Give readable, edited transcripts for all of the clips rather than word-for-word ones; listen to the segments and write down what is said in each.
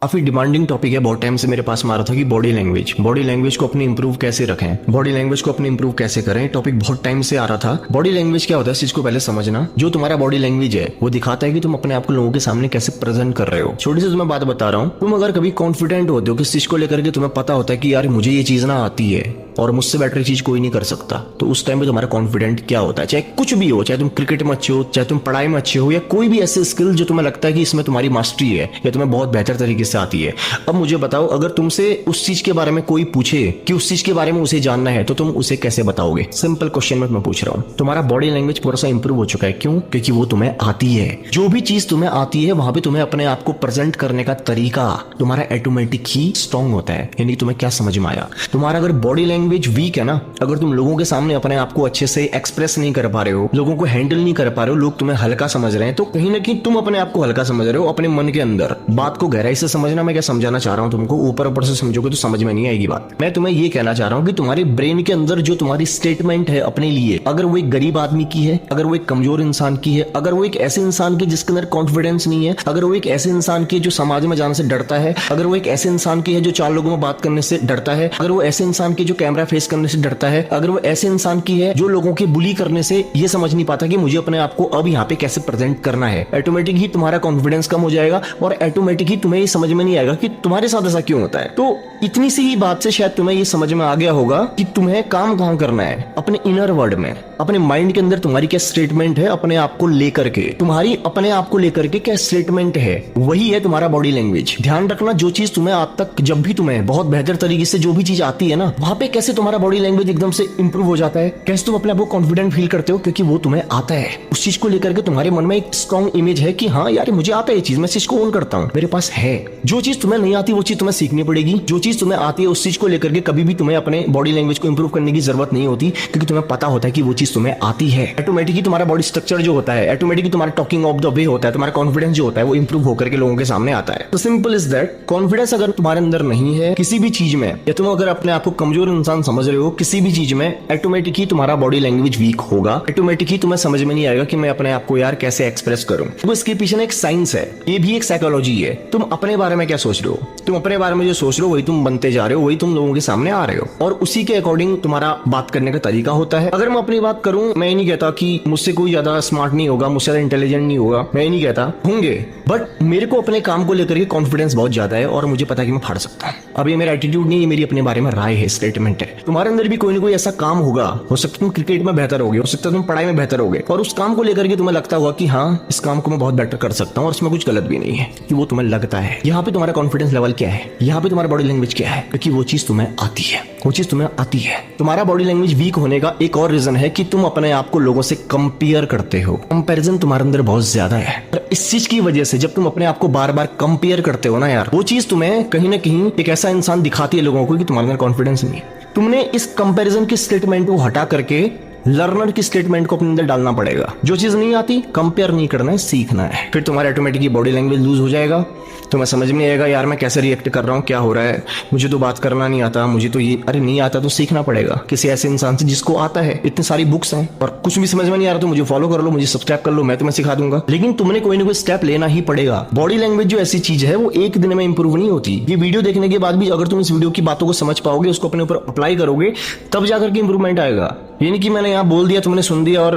काफी demanding topic है। बहुत टाइम से मेरे पास मारा था कि बॉडी लैंग्वेज को अपनी इंप्रूव कैसे रखें, बॉडी लैंग्वेज को अपनी इंप्रूव कैसे करें। टॉपिक बहुत टाइम से आ रहा था। बॉडी लैंग्वेज क्या होता है इस चीज को पहले समझना। जो तुम्हारा बॉडी लैंग्वेज है वो दिखाता है कि तुम अपने आप को लोगों के सामने कैसे प्रेजेंट कर रहे हो। छोटी सी तुम्हें बात बता रहा हूँ, तुम अगर कभी कॉन्फिडेंट होते हो किस चीज को लेकर के, तुम्हें पता होता है कि यार मुझे ये चीज ना आती है और मुझसे बेटर चीज कोई नहीं कर सकता, तो उस टाइम पे तुम्हारा कॉन्फिडेंट क्या होता है। चाहे कुछ भी हो, चाहे तुम क्रिकेट में अच्छे हो, चाहे तुम पढ़ाई में अच्छे हो, या कोई भी ऐसे स्किल जो तुम्हें लगता है कि इसमें तुम्हारी मास्टरी है या तुम्हें बहुत बेहतर तरीके से आती है। अब मुझे बताओ, अगर तुमसे उस चीज के बारे में कोई पूछे कि उस चीज के बारे में उसे जानना है, तो तुम उसे कैसे बताओगे। सिंपल क्वेश्चन मैं पूछ रहा हूँ। तुम्हारा बॉडी लैंग्वेज पूरा सा इंप्रूव हो चुका है। क्यों? क्योंकि वो तुम्हें आती है। जो भी चीज तुम्हें आती है वहां पे तुम्हें अपने आप को प्रेजेंट करने का तरीका तुम्हारा ऑटोमेटिक ही स्ट्रांग होता है। यानी तुम्हें क्या समझ में आया, तुम्हारा अगर बॉडी लैंग्वेज वीक है ना, अगर तुम लोगों के सामने अपने आप को अच्छे से एक्सप्रेस नहीं कर पा रहे हो, लोगों को हैंडल नहीं कर पा रहे हो, लोग तुम्हें हल्का समझ रहे हैं, तो कहीं ना कहीं तुम अपने आप को हल्का समझ रहे हो अपने मन के अंदर। बात को गहराई से समझना। मैं क्या समझाना चाह रहा हूं तुमको, ऊपर ऊपर से समझोगे तो समझ में नहीं आएगी बात। मैं तुम्हें ये कहना चाह रहा हूं कि तुम्हारे ब्रेन के अंदर जो तुम्हारी स्टेटमेंट है अपने लिए, अगर वो एक गरीब आदमी की है, अगर वो एक कमजोर इंसान की है, अगर वो एक ऐसे इंसान की जिसके अंदर कॉन्फिडेंस नहीं है, अगर वो एक ऐसे इंसान की जो समाज में जाने से डरता है, अगर वो एक ऐसे इंसान की है जो चार लोगों में बात करने से डरता है, अगर वो ऐसे इंसान की जो कैमरा फेस करने से डरता है, अगर वो ऐसे इंसान की है जो लोगों के बुली करने से ये समझ नहीं पाता कि मुझे अपने आप को अब यहाँ पे कैसे प्रेजेंट करना है, ऑटोमेटिक ही तुम्हारा कॉन्फिडेंस कम हो जाएगा और ऑटोमेटिक ही तुम्हें ये समझ में नहीं आएगा कि तुम्हारे साथ ऐसा क्यों होता है। तो इतनी सी ही बात से शायद तुम्हें ये समझ में आ गया होगा कि तुम्हें काम कहां करना है, अपने इनर वर्ल्ड में, अपने माइंड के अंदर तुम्हारी क्या स्टेटमेंट है अपने आप को लेकर के, तुम्हारी अपने आप को लेकर के क्या स्टेटमेंट है, वही है तुम्हारा बॉडी लैंग्वेज। ध्यान रखना, जो चीज तुम्हें आज तक, जब भी तुम्हें बहुत बेहतर तरीके से जो भी चीज आती है ना, वहां पे कैसे तुम्हारा बॉडी लैंग्वेज एकदम से इंप्रूव हो जाता है, कैसे तुम अपने आप को कॉन्फिडेंट फील करते हो, क्योंकि वो तुम्हें आता है। उस चीज को लेकर के तुम्हारे मन में एक स्ट्रॉन्ग इमेज है कि हाँ यार मुझे आता है ये चीज, मैं इस चीज को ओन करता हूँ, मेरे पास है। जो चीज तुम्हें नहीं आती वो चीज तुम्हें सीखनी पड़ेगी। जो चीज तुम्हें आती है उस चीज को लेकर के कभी भी तुम्हें अपने बॉडी लैंग्वेज को इंप्रूव करने की जरूरत नहीं होती, क्योंकि तुम्हें पता होता है कि वो चीज तुम्हें आती है। ऑटोमेटिकली तुम्हारा बॉडी स्ट्रक्चर जो होता है, ऑटोमेटिकली तुम्हारा टॉकिंग ऑफ द वे होता है, तुम्हारा कॉन्फिडेंस जो होता है वो इंप्रूव होकर के लोगों के सामने आता है। तो सिंपल इज दैट, कॉन्फिडेंस अगर तुम्हारे अंदर नहीं है किसी भी चीज में, या तुम अगर अपने आप को कमजोर इंसान समझ रहे हो किसी भी चीज में, ऑटोमेटिकली तुम्हारा बॉडी लैंग्वेज वीक होगा। ऑटोमेटिकली तुम्हें समझ में नहीं आएगा कि मैं अपने आप को यार कैसे एक्सप्रेस करूं। तो इसके पीछे एक साइंस है, ये भी एक साइकोलॉजी है। तुम अपने बारे में क्या सोच रहे हो, तुम अपने बारे में जो सोच रहे हो वही तुम बनते जा रहे हो, वही तुम लोगों के सामने आ रहे हो, और उसी के अकॉर्डिंग तुम्हारा बात करने का तरीका होता है। अगर मैं अपनी बात करूं, मैं नहीं कहता कि मुझसे कोई ज्यादा स्मार्ट नहीं होगा, मुझसे ज्यादा इंटेलिजेंट नहीं होगा, मैं नहीं कहता, होंगे, बट मेरे को अपने काम को लेकर के कॉन्फिडेंस बहुत ज्यादा है और मुझे पता है कि मैं फाड़ सकता हूं। अब ये मेरा एटीट्यूड नहीं है, मेरी अपने बारे में राय है, स्टेटमेंट है। तुम्हारे अंदर भी कोई ना कोई ऐसा काम होगा, हो सकता है तुम क्रिकेट में बेहतर होगे, हो सकता है तुम पढ़ाई में बेहतर होगे, और उस काम को लेकर के तुम्हें लगता होगा कि हाँ इस काम को मैं बहुत बेटर कर सकता हूँ और इसमें कुछ गलत भी नहीं है, कि वो तुम्हें लगता है। यहाँ पे तुम्हारा कॉन्फिडेंस लेवल क्या है, यहाँ पे तुम्हारा बॉडी लैंग्वेज क्या है, क्योंकि वो चीज तुम्हें आती है, वो चीज तुम्हें आती है। तुम्हारा बॉडी लैंग्वेज वीक होने का एक और रीजन है कि तुम अपने आप को लोगों से कंपेयर करते हो। कंपैरिजन तुम्हारे अंदर बहुत ज्यादा है। इस चीज की वजह से जब तुम अपने आप को बार बार कंपेयर करते हो ना यार, वो चीज तुम्हें कहीं ना कहीं एक ऐसा इंसान दिखाती है लोगों को कि तुम्हारे अंदर कॉन्फिडेंस नहीं है। तुमने इस कंपैरिजन की स्टेटमेंट को हटा करके लर्नर की स्टेटमेंट को अपने अंदर डालना पड़ेगा। जो चीज नहीं आती कंपेयर नहीं करना है, सीखना है। फिर तुम्हारा ऑटोमेटिकली बॉडी लैंग्वेज लूज हो जाएगा, तुम्हें समझ में आएगा यार मैं कैसे रिएक्ट कर रहा हूँ, क्या हो रहा है, मुझे तो बात करना नहीं आता, मुझे तो ये, अरे नहीं आता तो सीखना पड़ेगा किसी ऐसे इंसान से जिसको आता है। इतनी सारी बुक्स हैं और कुछ भी समझ में नहीं आ रहा तो मुझे फॉलो कर लो, मुझे सब्सक्राइब कर लो, मैं तुम्हें सिखा दूंगा। लेकिन तुमने कोई ना कोई स्टेप लेना ही पड़ेगा। बॉडी लैंग्वेज जो ऐसी चीज है वो एक दिन में इंप्रूव नहीं होती। ये वीडियो देखने के बाद भी अगर तुम इस वीडियो की बातों को समझ पाओगे, उसको अपने ऊपर अप्लाई करोगे, तब जाकर के इंप्रूवमेंट आएगा। ये नहीं कि मैंने यहाँ बोल दिया, तुमने सुन दिया और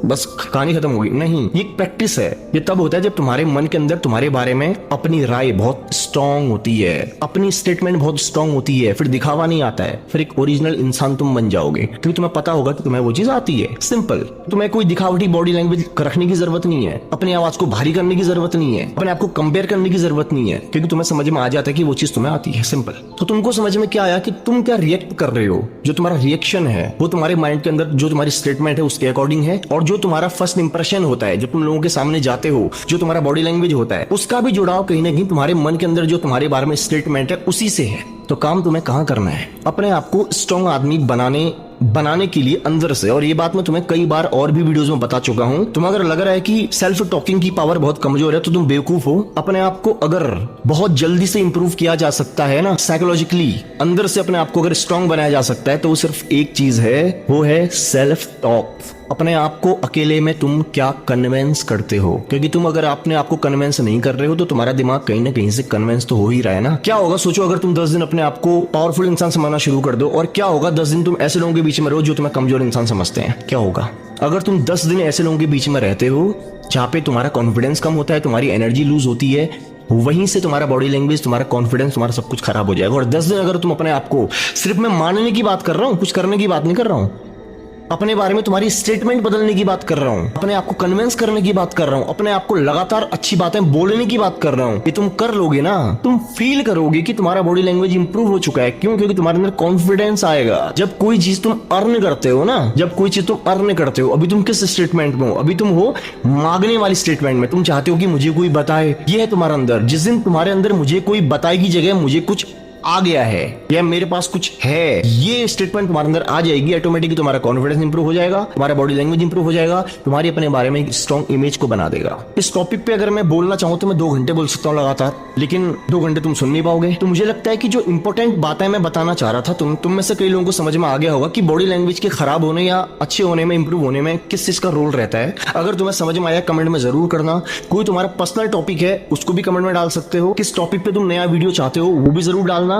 बस कहानी खत्म होगी, नहीं। ये एक प्रैक्टिस है। ये तब होता है जब तुम्हारे मन के अंदर तुम्हारे बारे में अपनी राय बहुत स्ट्रांग होती है, अपनी स्टेटमेंट बहुत स्ट्रांग होती है, फिर दिखावा नहीं आता है, फिर एक ओरिजिनल इंसान तुम बन जाओगे, क्योंकि तुम्हें पता होगा कि तुम्हें वो चीज आती है। सिंपल। तुम्हें कोई दिखावटी बॉडी लैंग्वेज रखने की जरूरत नहीं है, अपनी आवाज को भारी करने की जरूरत नहीं है, अपने आप को कंपेयर करने की जरूरत नहीं है, क्योंकि तुम्हें समझ में आ जाता है कि वो चीज तुम्हें आती है। सिंपल। तो तुमको समझ में क्या आया कि तुम क्या रिएक्ट कर रहे हो, जो तुम्हारा रिएक्शन है वो तुम्हारे माइंड के अंदर जो तुम्हारी स्टेटमेंट है उसके अकॉर्डिंग है, और जो तुम्हारा फर्स्ट इंप्रेशन होता है जब तुम लोगों के सामने जाते हो, जो तुम्हारा बॉडी लैंग्वेज होता है, उसका भी जुड़ाव कहीं ना कहीं तुम्हारे मन के अंदर जो तुम्हारे बारे में स्टेटमेंट है उसी से है। तो काम तुम्हें कहां करना है, अपने आप को स्ट्रॉन्ग आदमी बनाने के लिए अंदर से। और ये बात मैं तुम्हें कई बार और भी वीडियोस में बता चुका हूं। तुम अगर लग रहा है कि सेल्फ टॉकिंग की पावर बहुत कमजोर है तो तुम बेवकूफ हो। अपने आप को अगर बहुत जल्दी से इंप्रूव किया जा सकता है ना, साइकोलॉजिकली अंदर से अपने आप को अगर स्ट्रॉन्ग बनाया जा सकता है, तो वो सिर्फ एक चीज है, वो है सेल्फ टॉक। अपने आप को अकेले में तुम क्या कन्विंस करते हो, क्योंकि तुम अगर अपने आप को कन्विंस नहीं कर रहे हो तो तुम्हारा दिमाग कहीं ना कहीं से कन्विंस तो हो ही रहा है ना। क्या होगा सोचो, अगर तुम 10 दिन अपने आप को पावरफुल इंसान समझना शुरू कर दो, और क्या होगा 10 दिन तुम ऐसे लोगों के बीच में रहो जो तुम्हें कमजोर इंसान समझते हैं, क्या होगा? अगर तुम 10 दिन ऐसे लोगों के बीच में रहते हो जहां पे तुम्हारा कॉन्फिडेंस कम होता है, तुम्हारी एनर्जी लूज होती है, वहीं से तुम्हारा बॉडी लैंग्वेज, तुम्हारा कॉन्फिडेंस, तुम्हारा सब कुछ खराब हो जाएगा। और 10 दिन अगर तुम अपने आप को, सिर्फ मैं मानने की बात कर रहा हूं, कुछ करने की बात नहीं कर रहा हूं, अपने बारे में तुम्हारी स्टेटमेंट बदलने की बात कर रहा हूं, अपने आप को कन्विंस करने की बात कर रहा हूं, अपने आप को लगातार अच्छी बातें बोलने की बात कर रहा हूं, ये तुम कर लोगे ना, तुम फील करोगे कि तुम्हारा बॉडी लैंग्वेज इंप्रूव हो चुका है। क्यों? क्योंकि तुम्हारे अंदर कॉन्फिडेंस आएगा। जब कोई चीज तुम अर्न करते हो ना, जब कोई चीज तुम अर्न करते हो, अभी तुम किस स्टेटमेंट में हो? अभी तुम हो मांगने वाली स्टेटमेंट में। तुम चाहते हो कि मुझे कोई बताए, ये है तुम्हारे अंदर। जिस दिन तुम्हारे अंदर मुझे कोई बताए की जगह मुझे कुछ आ गया है या मेरे पास कुछ है, ये स्टेटमेंट तुम्हारे अंदर आ जाएगी, ऑटोमेटिकली तुम्हारा कॉन्फिडेंस इंप्रूव हो जाएगा, तुम्हारा बॉडी लैंग्वेज इंप्रूव हो जाएगा, तुम्हारी अपने बारे में स्ट्रॉन्ग इमेज को बना देगा। इस टॉपिक पे अगर मैं बोलना चाहूं तो मैं 2 घंटे बोल सकता हूं लगातार, लेकिन 2 घंटे तुम सुन नहीं पाओगे। तो मुझे लगता है कि जो इंपॉर्टेंट बातें मैं बताना चाह रहा था, तुम में से कई लोगों को समझ में आ गया होगा कि बॉडी लैंग्वेज के खराब होने या अच्छे होने में, इंप्रूव होने में किस चीज का रोल रहता है। अगर तुम्हें समझ में आया कमेंट में जरूर करना। कोई तुम्हारा पर्सनल टॉपिक है उसको भी कमेंट में डाल सकते हो। किस टॉपिक पे तुम नया वीडियो चाहते हो वो भी जरूर डालना।